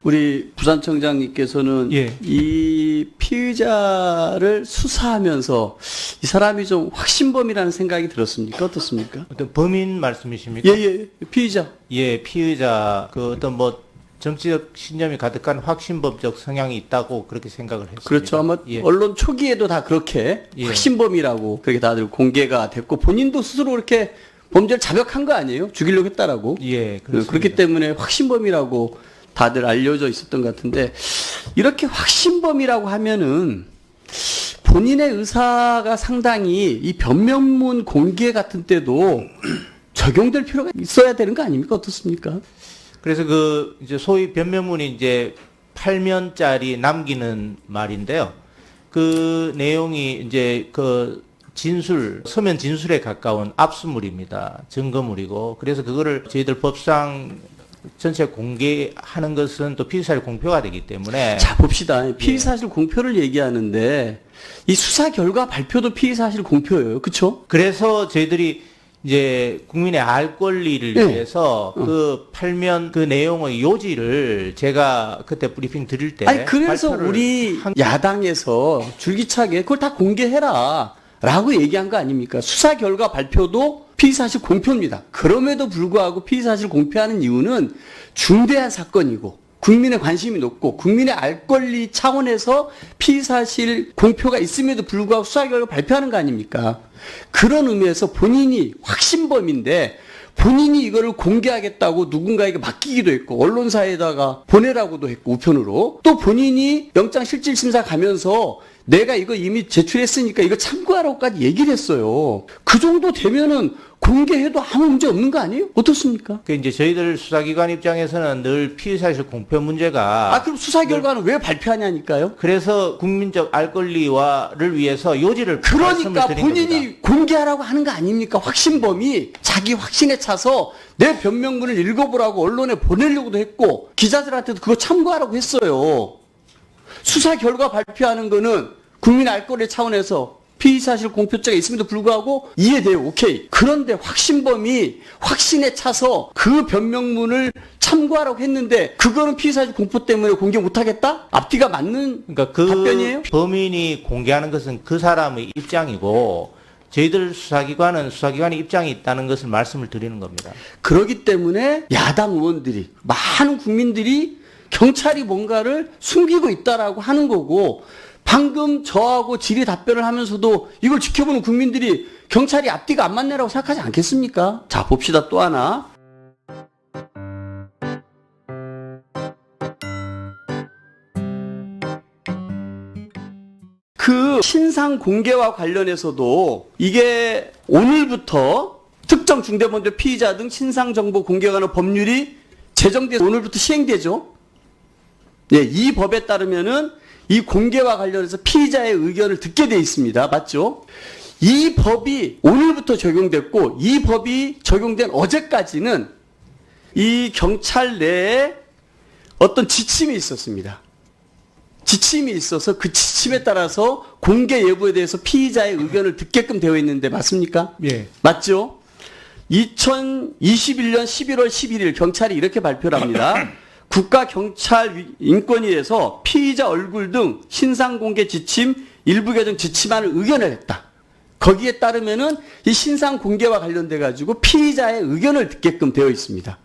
우리 부산청장님께서는 예. 이 피의자를 수사하면서 이 사람이 좀 확신범이라는 생각이 들었습니까? 어떻습니까? 어떤 범인 말씀이십니까? 예, 피의자. 예, 피의자 그 어떤 뭐 정치적 신념이 가득한 확신범적 성향이 있다고 그렇게 생각을 했습니다. 그렇죠. 아마 예. 언론 초기에도 다 그렇게 예. 확신범이라고 그렇게 다들 공개가 됐고 본인도 스스로 그렇게 범죄를 자백한 거 아니에요? 죽이려고 했다라고. 예, 그렇습니다. 그렇기 때문에 확신범이라고 다들 알려져 있었던 것 같은데 이렇게 확신범이라고 하면은 본인의 의사가 상당히 이 변명문 공개 같은 때도 적용될 필요가 있어야 되는 거 아닙니까? 어떻습니까? 그래서 그 이제 소위 변명문이 이제 8면짜리 남기는 말인데요. 그 내용이 이제 그 서면 진술에 가까운 압수물입니다. 증거물이고. 그래서 그거를 저희들 법상 전체 공개하는 것은 또 피의사실 공표가 되기 때문에. 자, 봅시다. 피의사실 공표를 얘기하는데 이 수사 결과 발표도 피의사실 공표예요. 그렇죠? 그래서 저희들이 이제 국민의 알 권리를 예. 위해서 그 8면 그 내용의 요지를 제가 그때 브리핑 드릴 때 아니 그래서 발표를 우리 야당에서 줄기차게 그걸 다 공개해라 라고 얘기한 거 아닙니까? 수사 결과 발표도 피의사실 공표입니다. 그럼에도 불구하고 피의사실 공표하는 이유는 중대한 사건이고 국민의 관심이 높고 국민의 알 권리 차원에서 피의사실 공표가 있음에도 불구하고 수사 결과 발표하는 거 아닙니까? 그런 의미에서 본인이 확신범인데 본인이 이거를 공개하겠다고 누군가에게 맡기기도 했고 언론사에다가 보내라고도 했고 우편으로 또 본인이 영장실질심사 가면서 내가 이거 이미 제출했으니까 이거 참고하라고까지 얘기를 했어요. 그 정도 되면은 공개해도 아무 문제 없는 거 아니에요? 어떻습니까? 그 이제 저희들 수사기관 입장에서는 늘 피의사실 공표 문제가 그럼 수사 결과는 왜 발표하냐니까요? 그래서 국민적 알 권리와를 위해서 요지를 그러니까 말씀을 드린 본인이 겁니다. 공개하라고 하는 거 아닙니까? 확신범이 자기 확신에 차서 내 변명문을 읽어보라고 언론에 보내려고도 했고 기자들한테도 그거 참고하라고 했어요. 수사 결과 발표하는 거는 국민 알 권리 차원에서 피의사실 공표죄가 있음에도 불구하고 이해돼요. 오케이. 그런데 확신범이 확신에 차서 그 변명문을 참고하라고 했는데 그거는 피의사실 공표 때문에 공개 못하겠다? 앞뒤가 맞는 그러니까 그 답변이에요? 범인이 공개하는 것은 그 사람의 입장이고 저희들 수사기관의 입장이 있다는 것을 말씀을 드리는 겁니다. 그렇기 때문에 야당 의원들이 많은 국민들이 경찰이 뭔가를 숨기고 있다라고 하는 거고 방금 저하고 질의 답변을 하면서도 이걸 지켜보는 국민들이 경찰이 앞뒤가 안 맞네라고 생각하지 않겠습니까? 자, 봅시다. 또 하나. 그 신상 공개와 관련해서도 이게 오늘부터 특정 중대범죄 피의자 등 신상 정보 공개에 관한 법률이 제정돼서 오늘부터 시행되죠. 예, 이 법에 따르면은 이 공개와 관련해서 피의자의 의견을 듣게 돼 있습니다. 맞죠? 이 법이 오늘부터 적용됐고 이 법이 적용된 어제까지는 이 경찰 내에 어떤 지침이 있었습니다. 지침이 있어서 그 지침에 따라서 공개 여부에 대해서 피의자의 의견을 듣게끔 되어 있는데 맞습니까? 예. 맞죠? 2021년 11월 11일 경찰이 이렇게 발표를 합니다. 국가경찰인권위에서 피의자 얼굴 등 신상공개 지침 일부 개정 지침안을 의견을 했다. 거기에 따르면은 이 신상공개와 관련돼 가지고 피의자의 의견을 듣게끔 되어 있습니다.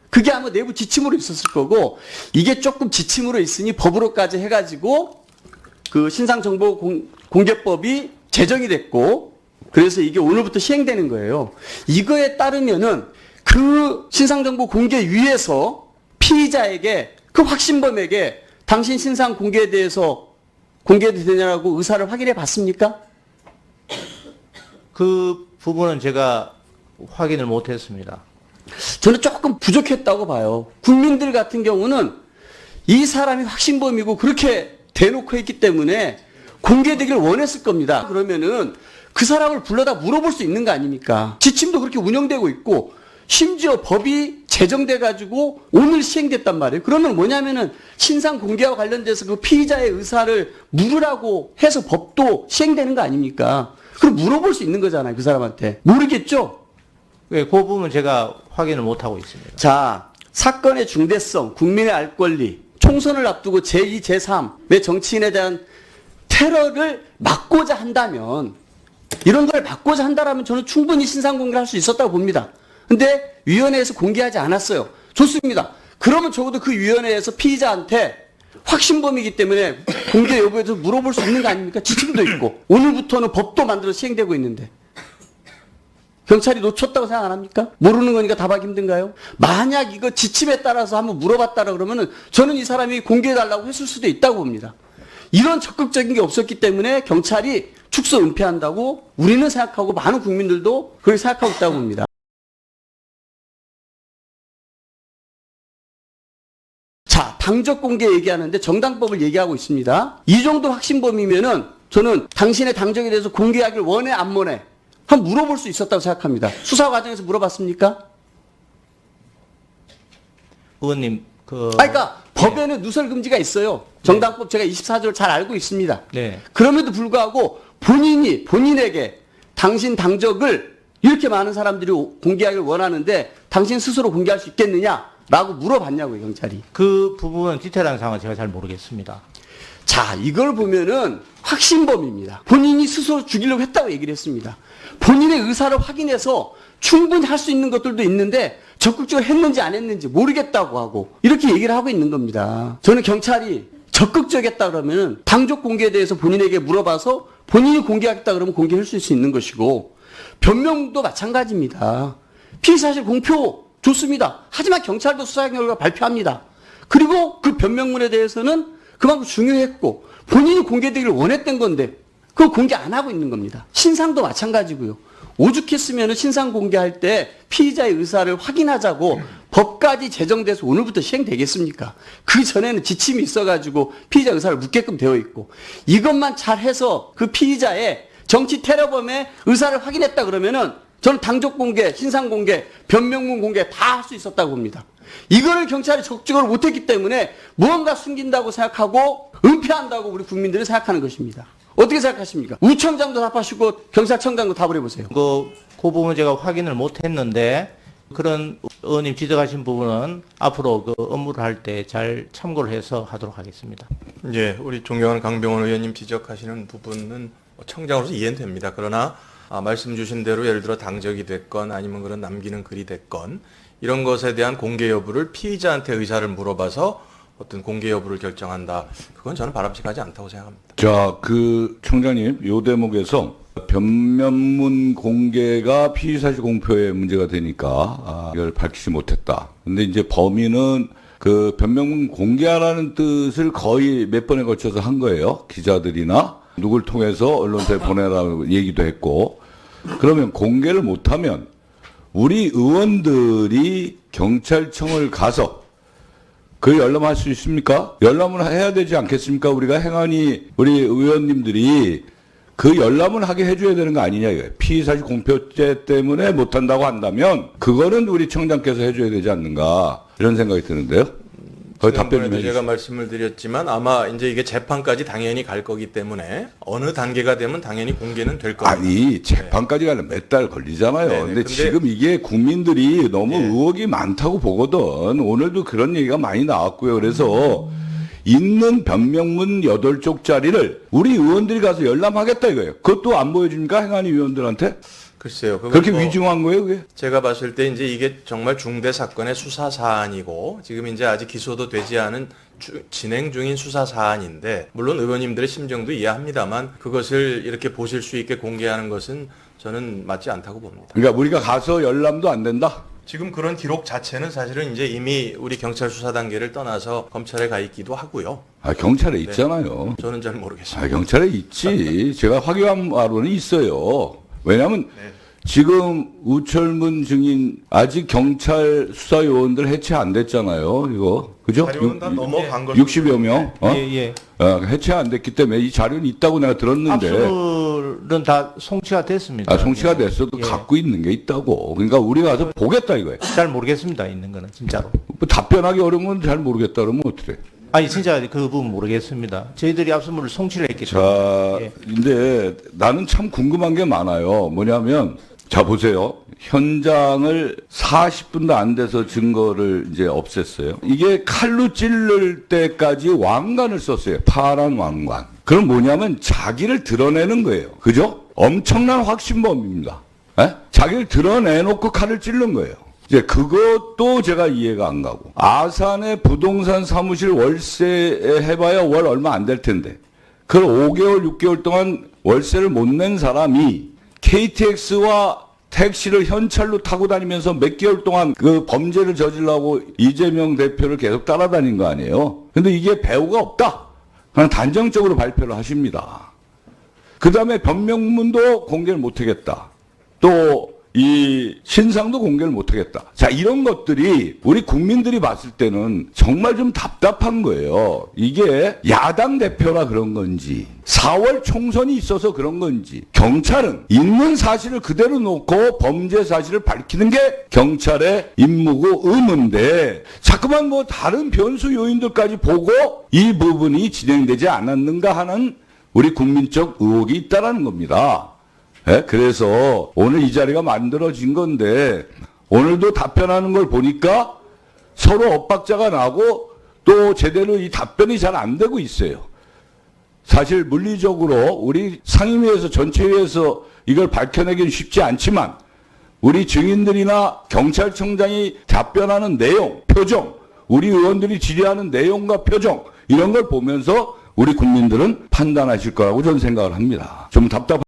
그게 아마 내부 지침으로 있었을 거고 이게 조금 지침으로 있으니 법으로까지 해가지고 그 신상정보공개법이 제정이 됐고 그래서 이게 오늘부터 시행되는 거예요. 이거에 따르면은 그 신상정보공개위에서 피의자에게 그 확신범에게 당신 신상 공개에 대해서 공개도 되냐고 의사를 확인해 봤습니까? 그 부분은 제가 확인을 못했습니다. 저는 조금 부족했다고 봐요. 국민들 같은 경우는 이 사람이 확신범이고 그렇게 대놓고 했기 때문에 공개되기를 원했을 겁니다. 그러면은 그 사람을 불러다 물어볼 수 있는 거 아닙니까? 지침도 그렇게 운영되고 있고 심지어 법이 제정돼 가지고 오늘 시행됐단 말이에요. 그러면 뭐냐면은 신상 공개와 관련돼서 그 피의자의 의사를 물으라고 해서 법도 시행되는 거 아닙니까? 그럼 물어볼 수 있는 거잖아요. 그 사람한테. 모르겠죠? 그 부분은 제가 확인을 못하고 있습니다. 자, 사건의 중대성, 국민의 알 권리, 총선을 앞두고 제2, 제3의 정치인에 대한 테러를 막고자 한다면, 이런 걸 막고자 한다면 저는 충분히 신상 공개를 할 수 있었다고 봅니다. 근데 위원회에서 공개하지 않았어요. 좋습니다. 그러면 적어도 그 위원회에서 피의자한테 확신범이기 때문에 공개 여부에 대해서 물어볼 수 있는 거 아닙니까? 지침도 있고 오늘부터는 법도 만들어 시행되고 있는데 경찰이 놓쳤다고 생각 안 합니까? 모르는 거니까 답하기 힘든가요? 만약 이거 지침에 따라서 한번 물어봤다라 그러면은 저는 이 사람이 공개해달라고 했을 수도 있다고 봅니다. 이런 적극적인 게 없었기 때문에 경찰이 축소 은폐한다고 우리는 생각하고 많은 국민들도 그렇게 생각하고 있다고 봅니다. 자, 당적 공개 얘기하는데 정당법을 얘기하고 있습니다. 이 정도 확신범이면은 저는 당신의 당적에 대해서 공개하길 원해 안 원해 한번 물어볼 수 있었다고 생각합니다. 수사 과정에서 물어봤습니까? 의원님 그러니까 법에는 누설 금지가 있어요. 정당법 제가 24조를 잘 알고 있습니다. 네. 그럼에도 불구하고 본인에게 당신 당적을 이렇게 많은 사람들이 공개하길 원하는데 당신 스스로 공개할 수 있겠느냐라고 물어봤냐고요, 경찰이. 그 부분은 디테일한 상황은 제가 잘 모르겠습니다. 자, 이걸 보면은 확신범입니다. 본인이 스스로 죽이려고 했다고 얘기를 했습니다. 본인의 의사를 확인해서 충분히 할 수 있는 것들도 있는데 적극적으로 했는지 안 했는지 모르겠다고 하고 이렇게 얘기를 하고 있는 겁니다. 저는 경찰이 적극적이었다 그러면 당적 공개에 대해서 본인에게 물어봐서 본인이 공개하겠다 그러면 공개할 수 있는 것이고 변명도 마찬가지입니다. 피의사실 공표 좋습니다. 하지만 경찰도 수사 결과 발표합니다. 그리고 그 변명문에 대해서는 그만큼 중요했고 본인이 공개되기를 원했던 건데 그걸 공개 안 하고 있는 겁니다. 신상도 마찬가지고요. 오죽했으면 신상 공개할 때 피의자의 의사를 확인하자고 법까지 제정돼서 오늘부터 시행되겠습니까? 그 전에는 지침이 있어가지고 피의자 의사를 묻게끔 되어 있고 이것만 잘해서 그 피의자의 정치 테러범의 의사를 확인했다 그러면은 저는 당적 공개, 신상 공개, 변명문 공개 다 할 수 있었다고 봅니다. 이거를 경찰이 적극적으로 못했기 때문에 무언가 숨긴다고 생각하고 은폐한다고 우리 국민들은 생각하는 것입니다. 어떻게 생각하십니까? 우청장도 답하시고 경찰청장도 답을 해보세요. 그 부분은 제가 확인을 못했는데 그런 의원님 지적하신 부분은 앞으로 그 업무를 할 때 잘 참고를 해서 하도록 하겠습니다. 예, 우리 존경하는 강병원 의원님 지적하시는 부분은 청장으로서 이해는 됩니다. 그러나 말씀 주신 대로 예를 들어 당적이 됐건 아니면 그런 남기는 글이 됐건 이런 것에 대한 공개 여부를 피의자한테 의사를 물어봐서 어떤 공개 여부를 결정한다. 그건 저는 바람직하지 않다고 생각합니다. 자, 그 청장님, 요 대목에서 변면문 공개가 피의사실 공표에 문제가 되니까 이걸 밝히지 못했다. 근데 이제 범인은 그 변명문 공개하라는 뜻을 거의 몇 번에 걸쳐서 한 거예요. 기자들이나 누굴 통해서 언론사에 보내라고 얘기도 했고. 그러면 공개를 못하면 우리 의원들이 경찰청을 가서 그 열람할 수 있습니까? 열람을 해야 되지 않겠습니까? 우리가 행안위 우리 의원님들이 그 열람을 하게 해줘야 되는 거 아니냐 이거예요. 피의사실 공표죄 때문에 못한다고 한다면 그거는 우리 청장께서 해줘야 되지 않는가 이런 생각이 드는데요. 거의 답변 좀 해주세요. 제가 말씀을 드렸지만 아마 이제 이게 재판까지 당연히 갈 거기 때문에 어느 단계가 되면 당연히 공개는 될 겁니다. 아니 재판까지 가려면 몇 달 걸리잖아요. 네네. 근데 지금 이게 국민들이 너무 의혹이 많다고 보거든. 오늘도 그런 얘기가 많이 나왔고요. 그래서 있는 변명문 8쪽짜리를 우리 의원들이 가서 열람하겠다 이거예요. 그것도 안 보여줍니까? 행안위 위원들한테? 글쎄요. 그렇게 위중한 거예요, 그게? 제가 봤을 때 이제 이게 정말 중대 사건의 수사 사안이고 지금 이제 아직 기소도 되지 않은 진행 중인 수사 사안인데 물론 의원님들의 심정도 이해합니다만 그것을 이렇게 보실 수 있게 공개하는 것은 저는 맞지 않다고 봅니다. 그러니까 우리가 가서 열람도 안 된다? 지금 그런 기록 자체는 사실은 이제 이미 우리 경찰 수사 단계를 떠나서 검찰에 가 있기도 하고요. 경찰에 있잖아요. 저는 잘 모르겠습니다. 경찰에 있지. 제가 확인한 바로는 있어요. 왜냐하면 지금 우철문 증인 아직 경찰 수사 요원들 해체 안 됐잖아요. 이거 그죠? 자료는 다 넘어간 걸로 60여 명. 예. 해체 안 됐기 때문에 이 자료는 있다고 내가 들었는데. 압수물은 다 송치가 됐습니다. 송치가 됐어도 갖고 있는 게 있다고. 그러니까 우리가 가서 보겠다 이거예요. 잘 모르겠습니다. 있는 거는 진짜로. 뭐 답변하기 어려운 건 잘 모르겠다 그러면 어떻게? 아니 진짜 그 부분 모르겠습니다. 저희들이 압수물을 송치를 했기 자, 때문에. 근데 나는 참 궁금한 게 많아요. 뭐냐면 자 보세요. 현장을 40분도 안 돼서 증거를 이제 없앴어요. 이게 칼로 찌를 때까지 왕관을 썼어요. 파란 왕관. 그럼 뭐냐면 자기를 드러내는 거예요. 그죠? 엄청난 확신범입니다. 에? 자기를 드러내놓고 칼을 찌른 거예요. 이제 그것도 제가 이해가 안 가고. 아산의 부동산 사무실 월세 해봐야 월 얼마 안 될 텐데. 그걸 5개월, 6개월 동안 월세를 못 낸 사람이 KTX와 택시를 현찰로 타고 다니면서 몇 개월 동안 그 범죄를 저지르려고 이재명 대표를 계속 따라다닌 거 아니에요. 근데 이게 배우가 없다. 그냥 단정적으로 발표를 하십니다. 그 다음에 변명문도 공개를 못하겠다. 또 이 신상도 공개를 못하겠다. 자, 이런 것들이 우리 국민들이 봤을 때는 정말 좀 답답한 거예요. 이게 야당 대표라 그런 건지 4월 총선이 있어서 그런 건지 경찰은 있는 사실을 그대로 놓고 범죄 사실을 밝히는 게 경찰의 임무고 의무인데 자꾸만 뭐 다른 변수 요인들까지 보고 이 부분이 진행되지 않았는가 하는 우리 국민적 의혹이 있다라는 겁니다. 예? 그래서 오늘 이 자리가 만들어진 건데 오늘도 답변하는 걸 보니까 서로 엇박자가 나고 또 제대로 이 답변이 잘 안 되고 있어요. 사실 물리적으로 우리 상임위에서 전체위에서 이걸 밝혀내기는 쉽지 않지만 우리 증인들이나 경찰청장이 답변하는 내용, 표정, 우리 의원들이 질의하는 내용과 표정 이런 걸 보면서 우리 국민들은 판단하실 거라고 저는 생각을 합니다. 좀 답답